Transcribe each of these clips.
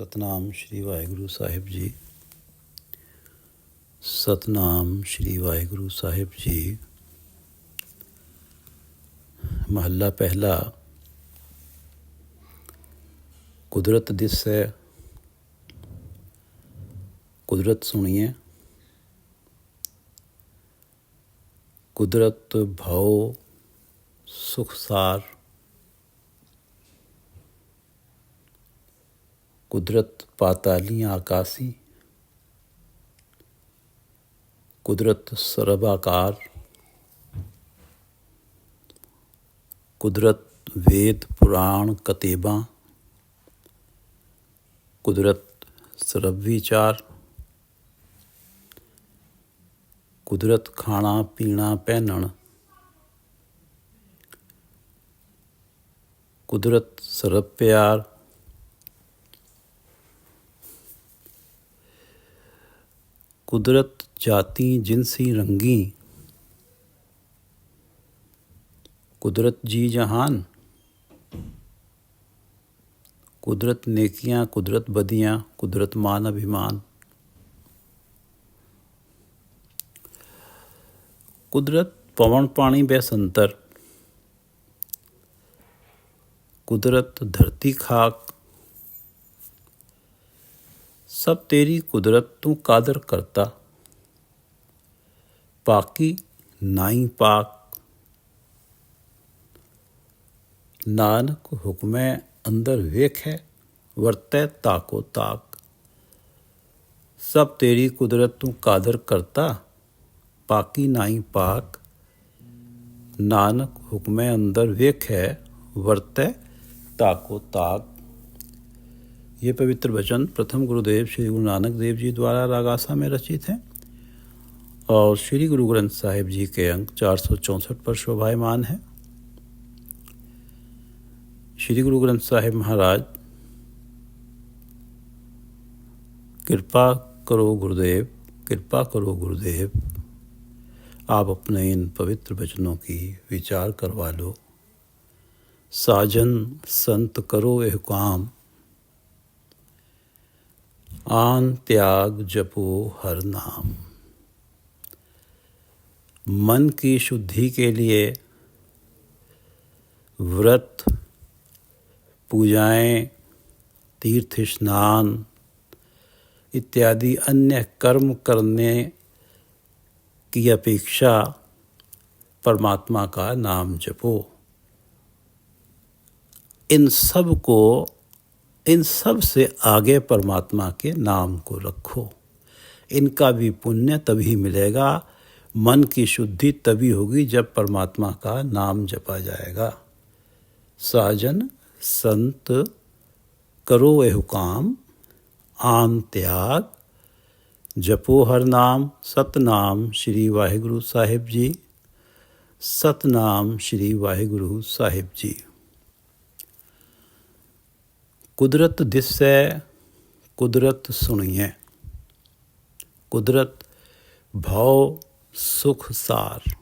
ਸਤਨਾਮ ਸ਼੍ਰੀ ਵਾਹਿਗੁਰੂ ਸਾਹਿਬ ਜੀ। ਸਤਨਾਮ ਸ਼੍ਰੀ ਵਾਹਿਗੁਰੂ ਸਾਹਿਬ ਜੀ। ਮਹੱਲਾ ਪਹਿਲਾ। ਕੁਦਰਤ ਦਿਸੈ ਕੁਦਰਤ ਸੁਣੀਏ। ਕੁਦਰਤ ਭਉ ਸੁਖ ਸਾਰ। कुदरत पातालियाँ आकाशी। कुदरत सर्वाकार। कुदरत वेद पुराण कतेबां। कुदरत सर्वविचार। कुदरत खाना पीना पहनण। कुदरत सर्व प्यार। कुदरत जाति जिनसी रंगी। कुदरत जी जहान। कुदरत नेकियां कुदरत बदियां कुदरत मान अभिमान। कुदरत पवन पानी बैसंतर। कुदरत धरती खाक। सब तेरी कुदरत तू कादर करता। पाकी नाई पाक। नानक हुक्मै अंदर वेखै वरतै ताको ताक। सब तेरी कुदरत तू कादर करता। पाकी नाई पाक। नानक हुक्मै अंदर वेखै वरतै ताको ताक। ये पवित्र वचन प्रथम गुरुदेव श्री गुरु नानक देव जी द्वारा रागासा में रचित हैं और श्री गुरु ग्रंथ साहिब जी के अंक 464 पर शोभायमान है। श्री गुरु ग्रंथ साहिब महाराज, कृपा करो गुरुदेव, कृपा करो गुरुदेव, आप अपने इन पवित्र वचनों की विचार करवा लो। साजन संत करो एह काम। आन त्याग जपो हर नाम। मन की शुद्धि के लिए व्रत, पूजाएं, तीर्थ स्नान इत्यादि अन्य कर्म करने की अपेक्षा परमात्मा का नाम जपो। इन सब से आगे परमात्मा के नाम को रखो। इनका भी पुण्य तभी मिलेगा, मन की शुद्धि तभी होगी जब परमात्मा का नाम जपा जाएगा। साजन संत करो एह काम। आन त्याग जपो हर नाम। सतनाम श्री वाहिगुरु साहिब जी। सतनाम श्री वाहिगुरु साहिब जी। कुदरत दिसै कुदरत सुनिए। कुदरत भव सुख सार।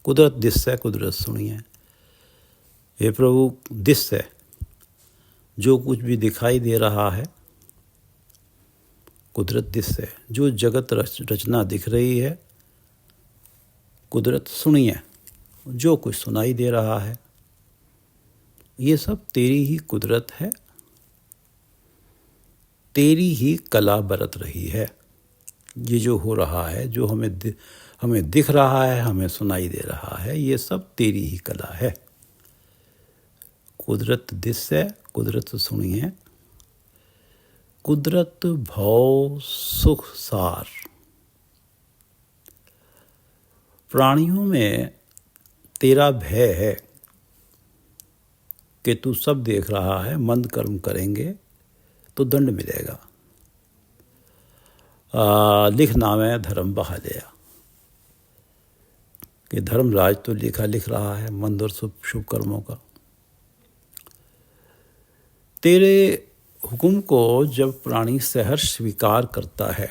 कुदरत दिसै कुदरत सुनिए। हे प्रभु, दिसै जो कुछ भी दिखाई दे रहा है, कुदरत दिसै जो जगत रचना दिख रही है, कुदरत सुनिए जो कुछ सुनाई दे रहा है, ये सब तेरी ही कुदरत है, तेरी ही कला बरत रही है। ये जो हो रहा है, जो हमें दिख रहा है, हमें सुनाई दे रहा है, ये सब तेरी ही कला है। कुदरत दिसै कुदरत सुनिए। कुदरत भव सुख सार। प्राणियों में तेरा भय है कि तू सब देख रहा है, मंद कर्म करेंगे तो दंड मिलेगा। लिखना में धर्म बहा लिया कि धर्मराज तो लिख रहा है मंद और शुभ कर्मों का। तेरे हुक्म को जब प्राणी सहर्ष स्वीकार करता है,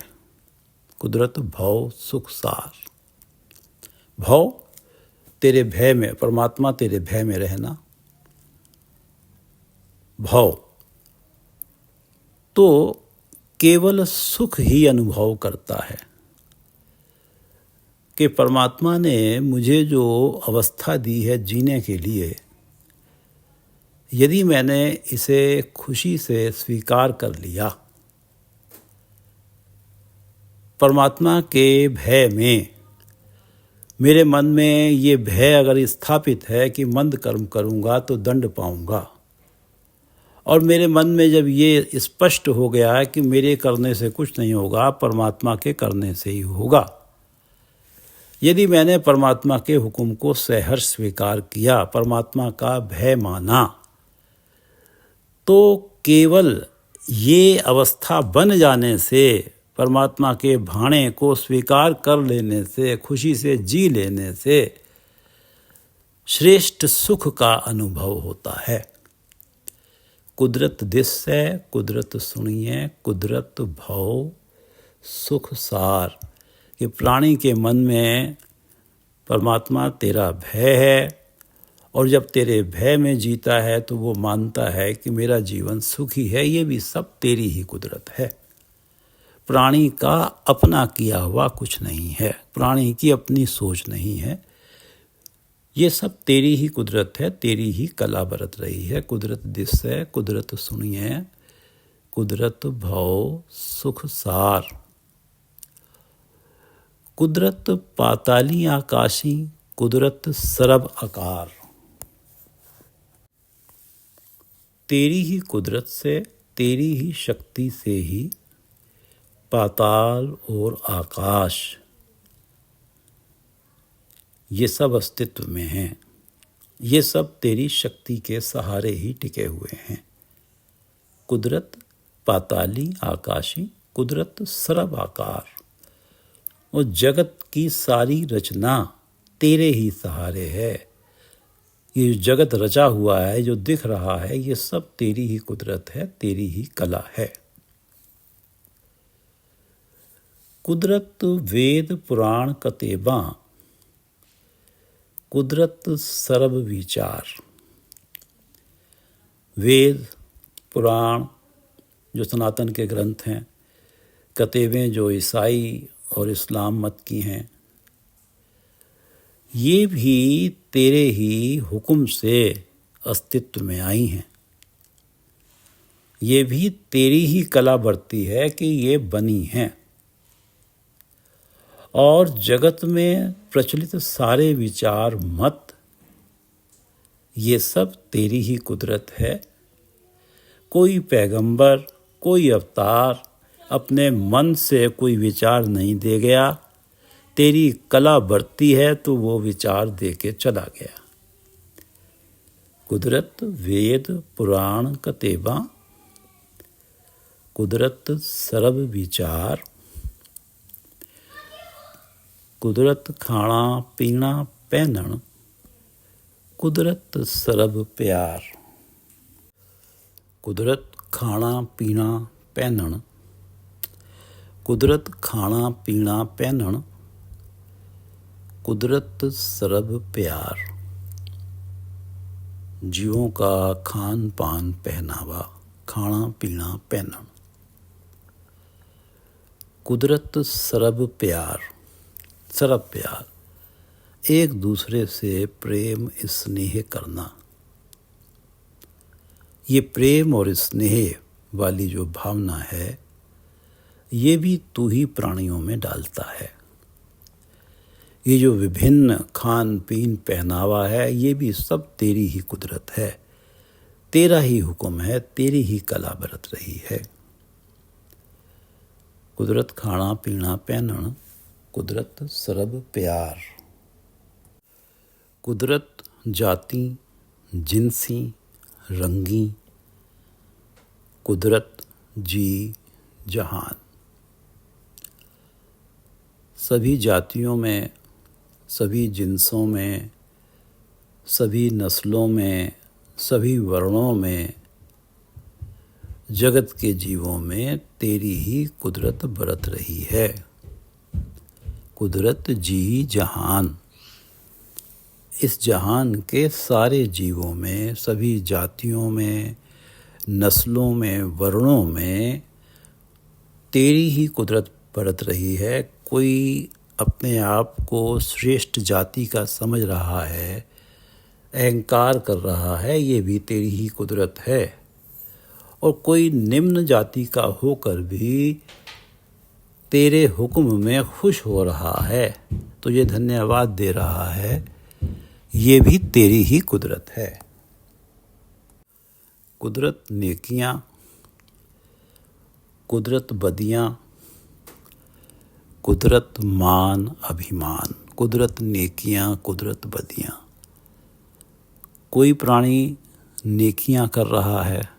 कुदरत भव सुख सार। भव तेरे भय में, परमात्मा तेरे भय में रहना। भव तो केवल सुख ही अनुभव करता है कि परमात्मा ने मुझे जो अवस्था दी है जीने के लिए, यदि मैंने इसे खुशी से स्वीकार कर लिया, परमात्मा के भय में, मेरे मन में ये भय अगर स्थापित है कि मंद कर्म करूँगा तो दंड पाऊँगा, और मेरे मन में जब ये स्पष्ट हो गया है कि मेरे करने से कुछ नहीं होगा, परमात्मा के करने से ही होगा, यदि मैंने परमात्मा के हुक्म को सहर्ष स्वीकार किया, परमात्मा का भय माना, तो केवल ये अवस्था बन जाने से, परमात्मा के भाणे को स्वीकार कर लेने से, खुशी से जी लेने से श्रेष्ठ सुख का अनुभव होता है। कुदरत दिसै कुदरत सुनिए कुदरत भव सुख सार, कि प्राणी के मन में परमात्मा तेरा भय है, और जब तेरे भय में जीता है तो वो मानता है कि मेरा जीवन सुखी है। ये भी सब तेरी ही कुदरत है। प्राणी का अपना किया हुआ कुछ नहीं है, प्राणी की अपनी सोच नहीं है, ये सब तेरी ही कुदरत है, तेरी ही कला बरत रही है। कुदरत दिसै कुदरत सुनिए कुदरत भव सुख सार, कुदरत पाताली आकाशी कुदरत सरब आकार। तेरी ही कुदरत से, तेरी ही शक्ति से ही पाताल और आकाश ये सब अस्तित्व में हैं। ये सब तेरी शक्ति के सहारे ही टिके हुए हैं। कुदरत पाताली आकाशी कुदरत सरब आकार, और जगत की सारी रचना तेरे ही सहारे है। ये जो जगत रचा हुआ है, जो दिख रहा है, ये सब तेरी ही कुदरत है, तेरी ही कला है। कुदरत वेद पुराण कतेबा कुदरत सर्व विचार। वेद पुराण जो सनातन के ग्रंथ हैं, कतेबें जो ईसाई और इस्लाम मत की हैं, ये भी तेरे ही हुक्म से अस्तित्व में आई हैं। ये भी तेरी ही कला बरती है कि ये बनी हैं। और जगत में प्रचलित सारे विचार मत, ये सब तेरी ही कुदरत है। कोई पैगंबर, कोई अवतार अपने मन से कोई विचार नहीं दे गया, तेरी कला बरती है तो वो विचार दे के चला गया। कुदरत वेद पुराण कतेबा कुदरत सर्व विचार, कुदरत खाना पीना पहनण कुदरत सरब प्यार। कुदरत खाना पीना पहनण कुदरत खाना पीना पहनण कुदरत सरब प्यार। जीवों का खान पान पहनावा, खाना पीना पहनण कुदरत सरब प्यार। सरब प्यार, एक दूसरे से प्रेम स्नेह करना। ये प्रेम और स्नेह वाली जो भावना है, ये भी तू ही प्राणियों में डालता है। ये जो विभिन्न खान पीन पहनावा है, ये भी सब तेरी ही कुदरत है, तेरा ही हुक्म है, तेरी ही कला बरत रही है। कुदरत खाना पीना पहनण कुदरत सरब प्यार। कुदरत जाति जिनसी रंगी कुदरत जी जहान। सभी जातियों में, सभी जिन्सों में, सभी नस्लों में, सभी वर्णों में, जगत के जीवों में तेरी ही कुदरत बरत रही है। कुदरत जी जहान। इस जहान के सारे जीवों में, सभी जातियों में, नस्लों में, वर्णों में तेरी ही कुदरत बरत रही है। कोई अपने आप को श्रेष्ठ जाति का समझ रहा है, अहंकार कर रहा है, ये भी तेरी ही कुदरत है। और कोई निम्न जाति का होकर भी तेरे हुक्म में खुश हो रहा है, तुझे धन्यवाद दे रहा है, ये भी तेरी ही कुदरत है। कुदरत नेकियां, कुदरत बदियां, कुदरत मान अभिमान। कुदरत नेकियां, कुदरत बदियां। कोई प्राणी नेकियां कर रहा है,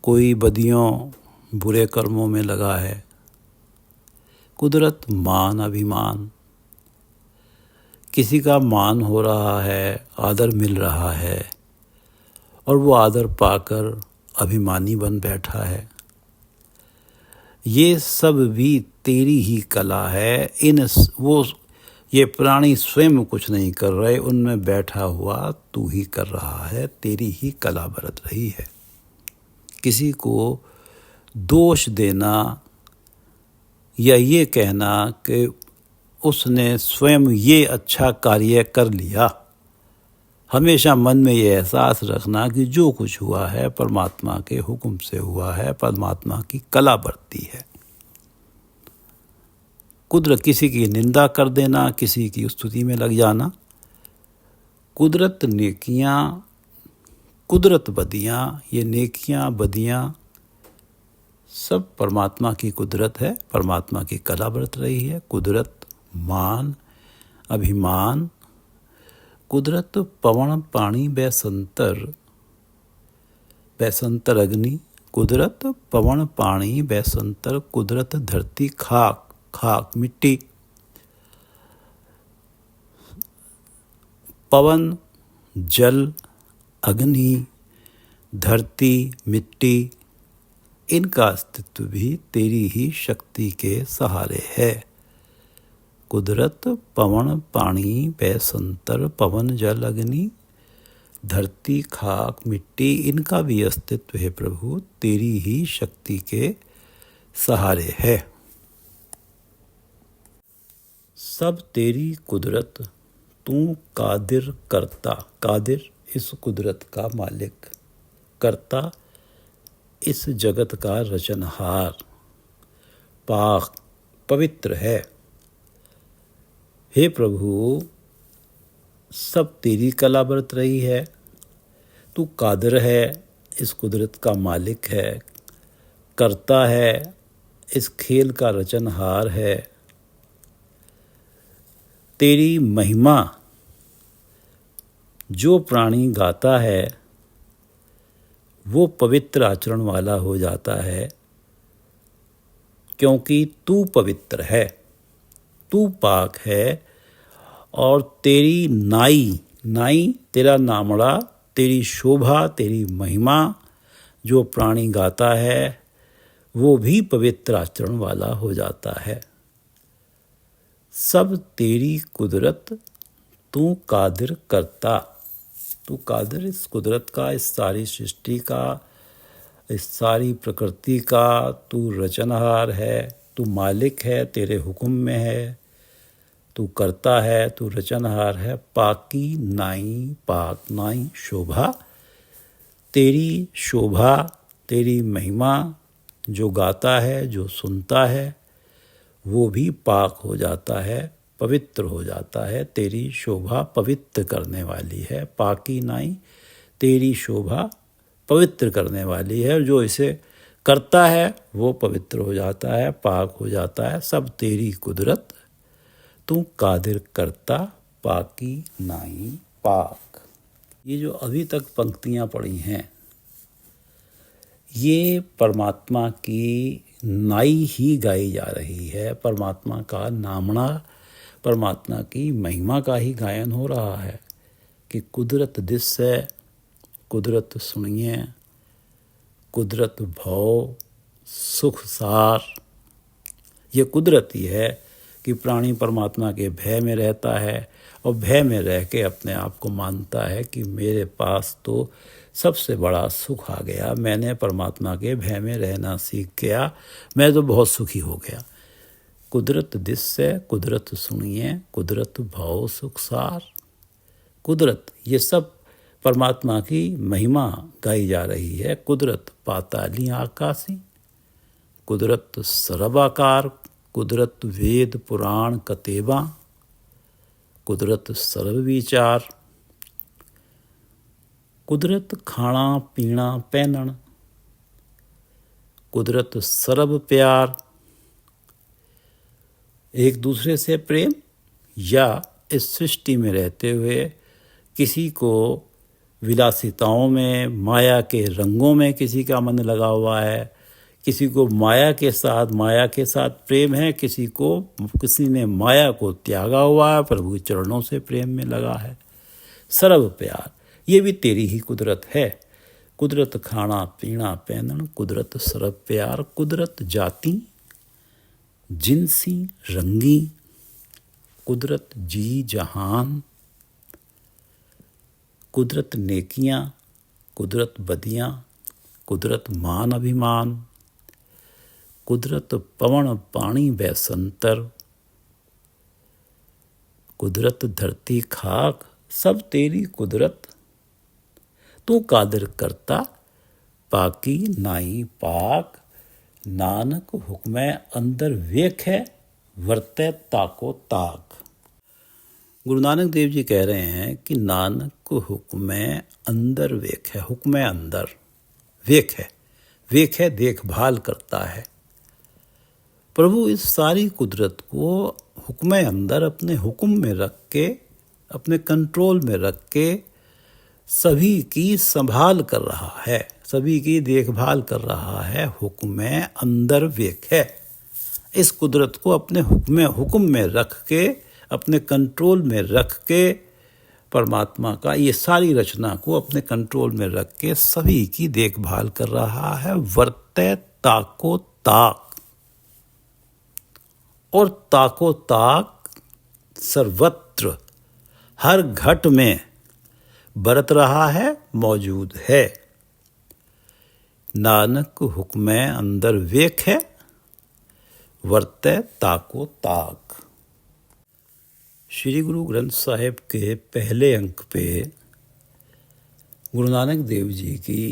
कोई बदियों बुरे कर्मों में लगा है। कुदरत मान अभिमान। किसी का मान हो रहा है, आदर मिल रहा है और वो आदर पाकर अभिमानी बन बैठा है। ये सब भी तेरी ही कला है। ये प्राणी स्वयं कुछ नहीं कर रहे, उनमें बैठा हुआ तू ही कर रहा है, तेरी ही कला बरत रही है। किसी को दोष देना या ये कहना कि उसने स्वयं ये अच्छा कार्य कर लिया, हमेशा मन में ये एहसास रखना कि जो कुछ हुआ है परमात्मा के हुक्म से हुआ है, परमात्मा की कला बरती है। कुदरत किसी की निंदा कर देना, किसी की स्तुति में लग जाना। कुदरत नेकियां, कुदरत बदियां। ये नेकियां बदियां सब परमात्मा की कुदरत है, परमात्मा की कला बरत रही है। कुदरत मान अभिमान। कुदरत पवन पानी बैसंतर, बैसंतर अग्नि। कुदरत पवन पानी बैसंतर। कुदरत धरती खाक, खाक मिट्टी। पवन जल अग्नि धरती मिट्टी, इनका अस्तित्व भी तेरी ही शक्ति के सहारे है। कुदरत पवन पानी बैसंतर, पवन जल अग्नि धरती खाक मिट्टी, इनका भी अस्तित्व है प्रभु तेरी ही शक्ति के सहारे है। सब तेरी कुदरत, तू कादिर करता। कादिर इस कुदरत का मालिक, करता इस जगत का रचनहार, पाक पवित्र है। हे प्रभु, सब तेरी कला बरत रही है। तू कादिर है, इस कुदरत का मालिक है, करता है, इस खेल का रचनहार है। तेरी महिमा जो प्राणी गाता है वो पवित्र आचरण वाला हो जाता है, क्योंकि तू पवित्र है, तू पाक है। और तेरी नाई तेरा नामड़ा, तेरी शोभा, तेरी महिमा जो प्राणी गाता है वो भी पवित्र आचरण वाला हो जाता है। सब तेरी कुदरत, तू कादिर करता। तू कादिर इस कुदरत का, इस सारी सृष्टि का, इस सारी प्रकृति का तू रचनहार है, तू मालिक है, तेरे हुक्म में है, तू करता है, तू रचनहार है। पाकी नाई, पाक नाई शोभा, तेरी शोभा, तेरी महिमा जो गाता है, जो सुनता है, वो भी पाक हो जाता है, पवित्र हो जाता है। तेरी शोभा पवित्र करने वाली है। पाकी नाई, तेरी शोभा पवित्र करने वाली है। जो इसे करता है वो पवित्र हो जाता है, पाक हो जाता है। सब तेरी कुदरत, तू कादिर करता, पाकी नाई पाक। ये जो अभी तक पंक्तियां पढ़ी हैं, ये परमात्मा की नाई ही गाई जा रही है। परमात्मा का नामना, परमात्मा की महिमा का ही गायन हो रहा है कि कुदरत दिस है, कुदरत सुनिए, कुदरत भव सुख सार। ये कुदरत ही है कि प्राणी परमात्मा के भय में रहता है और भय में रह के अपने आप को मानता है कि मेरे पास तो सबसे बड़ा सुख आ गया। मैंने परमात्मा के भय में रहना सीख गया, मैं तो बहुत सुखी हो गया। कुदरत दिस्से कुदरत सुनिए, कुदरत भाव सुखसार। कुदरत, ये सब परमात्मा की महिमा गाई जा रही है। कुदरत पाताली आकाशी, कुदरत सर्वाकार, कुदरत वेद पुराण कतेबा, कुदरत सर्व विचार, कुदरत खाना पीना पहनण, कुदरत सर्व प्यार। एक दूसरे से प्रेम, या इस सृष्टि में रहते हुए किसी को विलासिताओं में, माया के रंगों में किसी का मन लगा हुआ है, किसी को माया के साथ प्रेम है, किसी ने माया को त्यागा हुआ है, प्रभु के चरणों से प्रेम में लगा है। सर्व प्यार, ये भी तेरी ही कुदरत है। कुदरत खाना पीना पहनन, कुदरत सर्व प्यार। कुदरत जाति जिनसी रंगी, कुदरत जी जहान, कुदरत नेकियां कुदरत बदियां, कुदरत मान अभिमान, कुदरत पवन पानी बैसंतर, कुदरत धरती खाक, सब तेरी कुदरत। तू कादिर करता पाकी नाई पाक, नानक हुक्मै अंदर वेख है, वर्तै ताको ताक। गुरु नानक देव जी कह रहे हैं कि नानक हुक्मै अंदर वेख है। हुक्मै अंदर, वेख है देखभाल करता है। प्रभु इस सारी कुदरत को हुक्मै अंदर अपने हुक्म में रख के, अपने कंट्रोल में रख के सभी की संभाल कर रहा है, सभी की देखभाल कर रहा है। हुक्मै अंदर वेख है। इस कुदरत को अपने हुक्म में रख के, अपने कंट्रोल में रख के, परमात्मा का ये सारी रचना को अपने कंट्रोल में रख के सभी की देखभाल कर रहा है। वर्तै ताको ताक, और ताको ताक सर्वत्र, हर घट में बरत रहा है, मौजूद है। नानक हुक्मै अंदर वेख है, वर्तै ताको ताक। श्री गुरु ग्रंथ साहिब के पहले अंक पे गुरु नानक देव जी की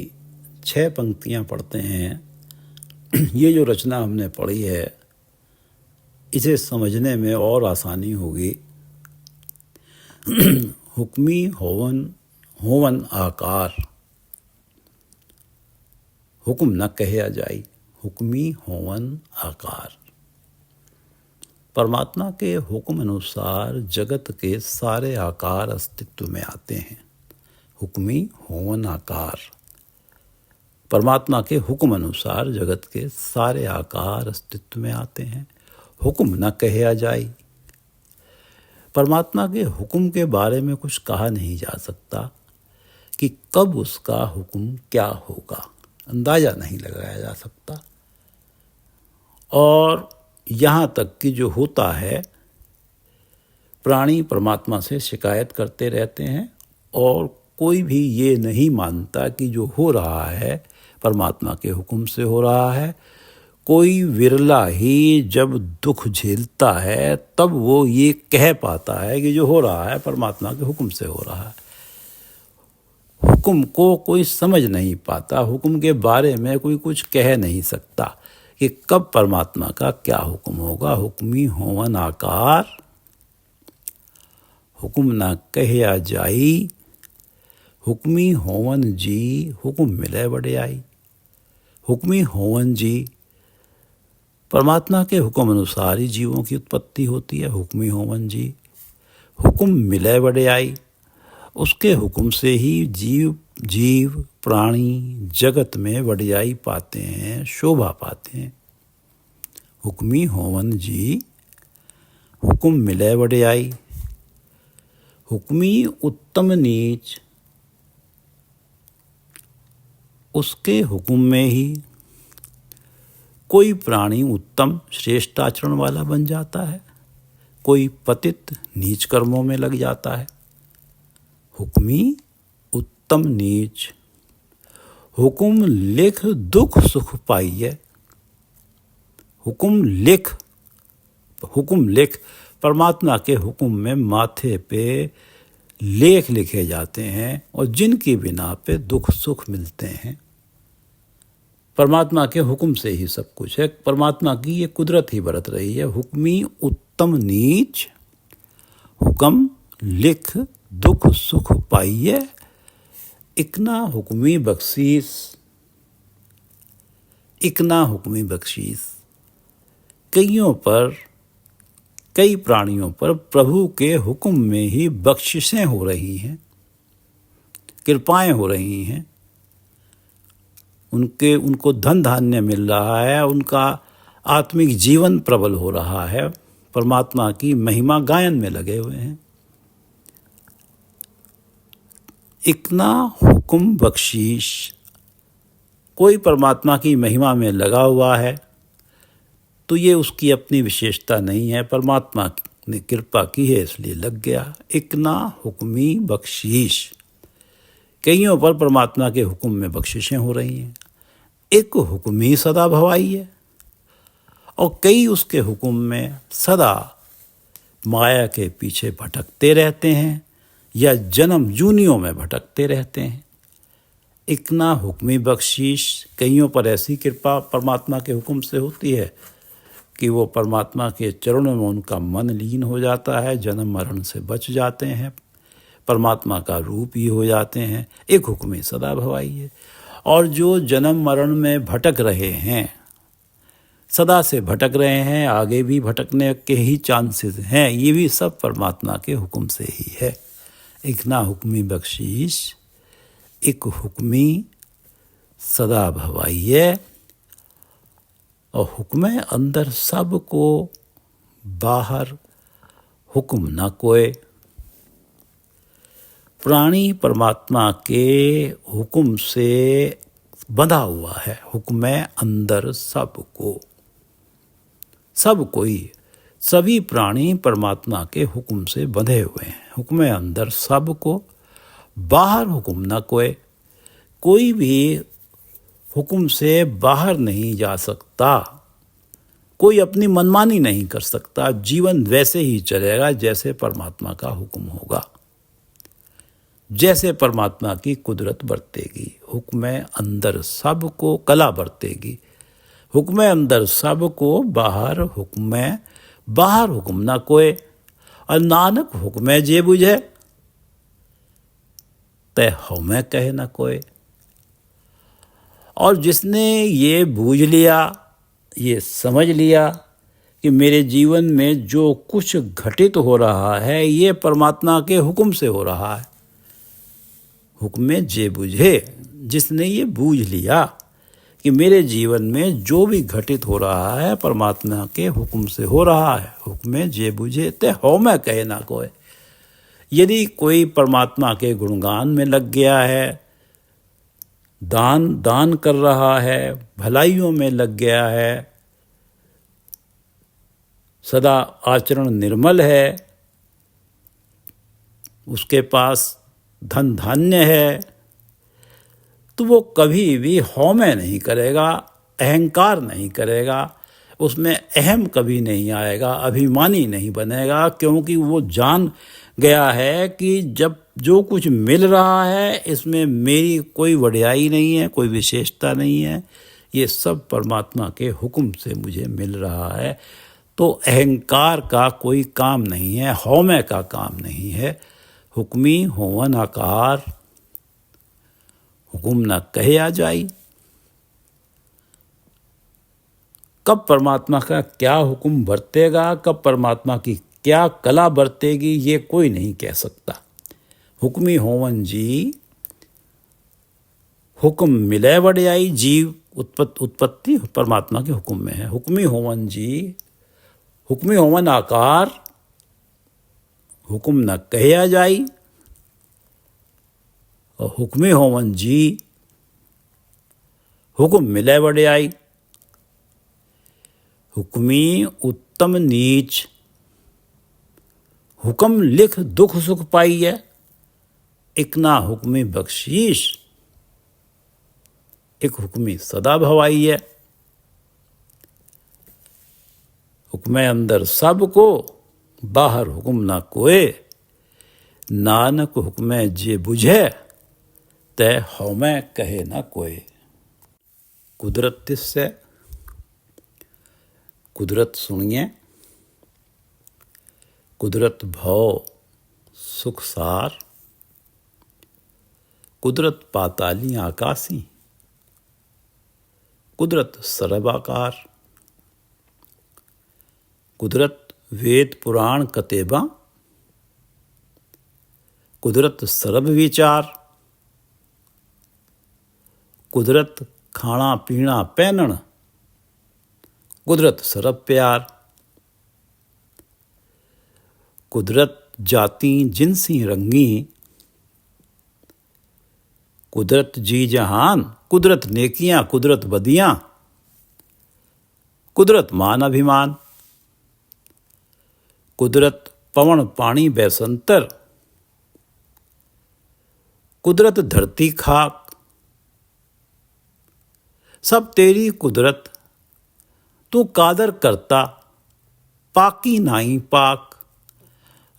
6 पंक्तियां पढ़ते हैं। ये जो रचना हमने पढ़ी है, इसे समझने में और आसानी होगी। हुक्मी होवन आकार, हुक्म न कहया जाई, हुक्मी होवन आकार। परमात्मा के हुक्म अनुसार जगत के सारे आकार अस्तित्व में आते हैं। हुक्मी होवन आकार, परमात्मा के हुक्म अनुसार जगत के सारे आकार अस्तित्व में आते हैं। हुक्म न कहया जाई, परमात्मा के हुक्म के बारे में कुछ कहा नहीं जा सकता कि कब उसका हुक्म क्या होगा, अंदाजा नहीं लगाया जा सकता। और यहाँ तक कि जो होता है, प्राणी परमात्मा से शिकायत करते रहते हैं और कोई भी ये नहीं मानता कि जो हो रहा है परमात्मा के हुक्म से हो रहा है। कोई विरला ही जब दुख झेलता है तब वो ये कह पाता है कि जो हो रहा है परमात्मा के हुक्म से हो रहा है। हुक्म को कोई समझ नहीं पाता, हुक्म के बारे में कोई कुछ कह नहीं सकता कि कब परमात्मा का क्या हुक्म होगा। हुक्मी होवन आकार, हुक्म ना कहया जाई, हुक्मी होवन जी, हुक्म मिले वड्याई। हुक्मी होवन जी, परमात्मा के हुक्म अनुसार ही जीवों की उत्पत्ति होती है। हुक्मी होवन जी, हुक्म मिले वड्याई, उसके हुक्म से ही जीव प्राणी जगत में वड्याई पाते हैं, शोभा पाते हैं। हुक्मी होवन जी, हुक्म मिले वड्याई। हुक्मी उत्तम नीच, उसके हुक्म में ही कोई प्राणी उत्तम श्रेष्ठ आचरण वाला बन जाता है, कोई पतित नीच कर्मों में लग जाता है। हुक्मी उत्तम नीच, हुकुम लिख दुख सुख पाइए। हुकुम लिख परमात्मा के हुक्म में माथे पे लेख लिखे जाते हैं और जिनकी बिना पे दुख सुख मिलते हैं। परमात्मा के हुक्म से ही सब कुछ है। परमात्मा की ये कुदरत ही बरत रही है। हुक्मी उत्तम नीच, हुक्म लिख दुख सुख पाइए, इकना हुक्मी बख्शीस, इकना हुक्मी बख्शीस। कई प्राणियों पर प्रभु के हुक्म में ही बख्शिशें हो रही हैं, कृपाएं हो रही हैं। उनको धन धान्य मिल रहा है, उनका आत्मिक जीवन प्रबल हो रहा है, परमात्मा की महिमा गायन में लगे हुए हैं। इकना हुक्म बख्शीश, कोई परमात्मा की महिमा में लगा हुआ है तो ये उसकी अपनी विशेषता नहीं है, परमात्मा ने कृपा की है इसलिए लग गया। इकना हुक्मी बख्शीश, कईयों पर परमात्मा के हुक्म में बख्शिशें हो रही हैं। एक हुक्मी सदा भवाई है और कई उसके हुक्म में सदा माया के पीछे भटकते रहते हैं या जन्म जूनियों में भटकते रहते हैं। इकना हुक्मी बख्शीश, कईयों पर ऐसी कृपा परमात्मा के हुक्म से होती है कि वो परमात्मा के चरणों में उनका मन लीन हो जाता है, जन्म मरण से बच जाते हैं, परमात्मा का रूप ही हो जाते हैं। एक हुक्म सदा भवाई है। और जो जन्म मरण में भटक रहे हैं, सदा से भटक रहे हैं, आगे भी भटकने के ही चांसेस हैं, ये भी सब परमात्मा के हुक्म से ही है। इकना हुक्मी बख्शीश, एक हुक्मी सदा भवाई है। और हुक्म अंदर सब को, बाहर हुक्म न कोय। प्राणी परमात्मा के हुक्म से बंधा हुआ है। हुक्म अंदर सबको, सब कोई, सभी प्राणी परमात्मा के हुक्म से बंधे हुए हैं। हुक्म अंदर सबको, बाहर हुक्म न कोय। कोई भी हुक्म से बाहर नहीं जा सकता, कोई अपनी मनमानी नहीं कर सकता। जीवन वैसे ही चलेगा जैसे परमात्मा का हुक्म होगा, जैसे परमात्मा की कुदरत बरतेगी। हुक्म अंदर सबको कला बरतेगी। हुक्म अंदर सबको, बाहर हुक्म ना कोय। और नानक हुक्म जे बुझे, तय हमें कहे ना कोय। और जिसने ये बूझ लिया, ये समझ लिया कि मेरे जीवन में जो कुछ घटित हो रहा है ये परमात्मा के हुक्म से हो रहा है, हुक्म जे बुझे, जिसने ये बूझ लिया कि मेरे जीवन में जो भी घटित हो रहा है परमात्मा के हुक्म से हो रहा है, हुक्म जे बुझे ते हमें कहे ना कोय। यदि कोई परमात्मा के गुणगान में लग गया है, दान कर रहा है, भलाइयों में लग गया है, सदा आचरण निर्मल है, उसके पास धन धान्य है, तो वो कभी भी हौमे नहीं करेगा, अहंकार नहीं करेगा, उसमें अहम कभी नहीं आएगा, अभिमानी नहीं बनेगा, क्योंकि वो जान गया है कि जब जो कुछ मिल रहा है इसमें मेरी कोई वड्याई नहीं है, कोई विशेषता नहीं है, ये सब परमात्मा के हुक्म से मुझे मिल रहा है। तो अहंकार का कोई काम नहीं है, हौमे का काम नहीं है। हुक्मी होवन आकार, हुक्म न कहे आ जाई। कब परमात्मा का क्या हुक्म बरतेगा, कब परमात्मा की क्या कला बरतेगी, ये कोई नहीं कह सकता। हुक्मी होवन जी, हुक्म मिले वड्याई। जीव उत्पत्ति परमात्मा के हुक्म में है। हुक्मी होवन जी, हुक्मी होवन आकार, हुक्म न कहे आ जाई। और हुक्मी होवन जी, हुक्म मिले वड्याई। हुक्मी उत्तम नीच, हुक्म लिख दुख सुख पाइए। इकना हुक्मी बख्शीश, एक हुक्मी सदा भवाई है। हुक्मे अंदर सबको, बाहर हुक्म ना कोए। नानक हुक्मे जे बुझे, तय हौमै कहे ना कोए। कुदरत तिस्से, कुदरत सुनिए। कुदरत भव सुख सार। कुदरत पाताली आकाशी। कुदरत सर्वाकार। कुदरत वेद पुराण कतेबा। कुदरत सर्व विचार। कुदरत खाना पीना पहनण। कुदरत सर्व प्यार। कुदरत जाति जिनसी रंगी। कुदरत जी जहान। कुदरत नेकियां कुदरत बदियां। कुदरत मान अभिमान। कुदरत पवन पानी बैसंतर। कुदरत धरती खाक। सब तेरी कुदरत, तू कादर करता, पाकी नाई पाक।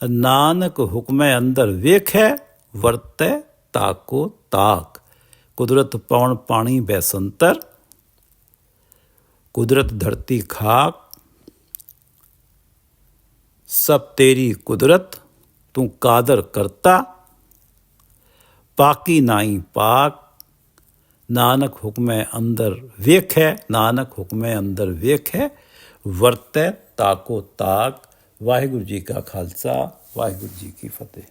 नानक हुक्मे अंदर वेखै, वर्तै ताको ताक। कुदरत पवन पानी बैसंतर। कुदरत धरती खाक। सब तेरी कुदरत, तू कादर करता, पाकी नाई पाक। नानक हुक्मे अंदर वेखै, नानक हुक्मे अंदर वेखै, वर्तै ताको ताक। वाहिगुरू जी का खालसा, वाहिगुरू जी की फतेह।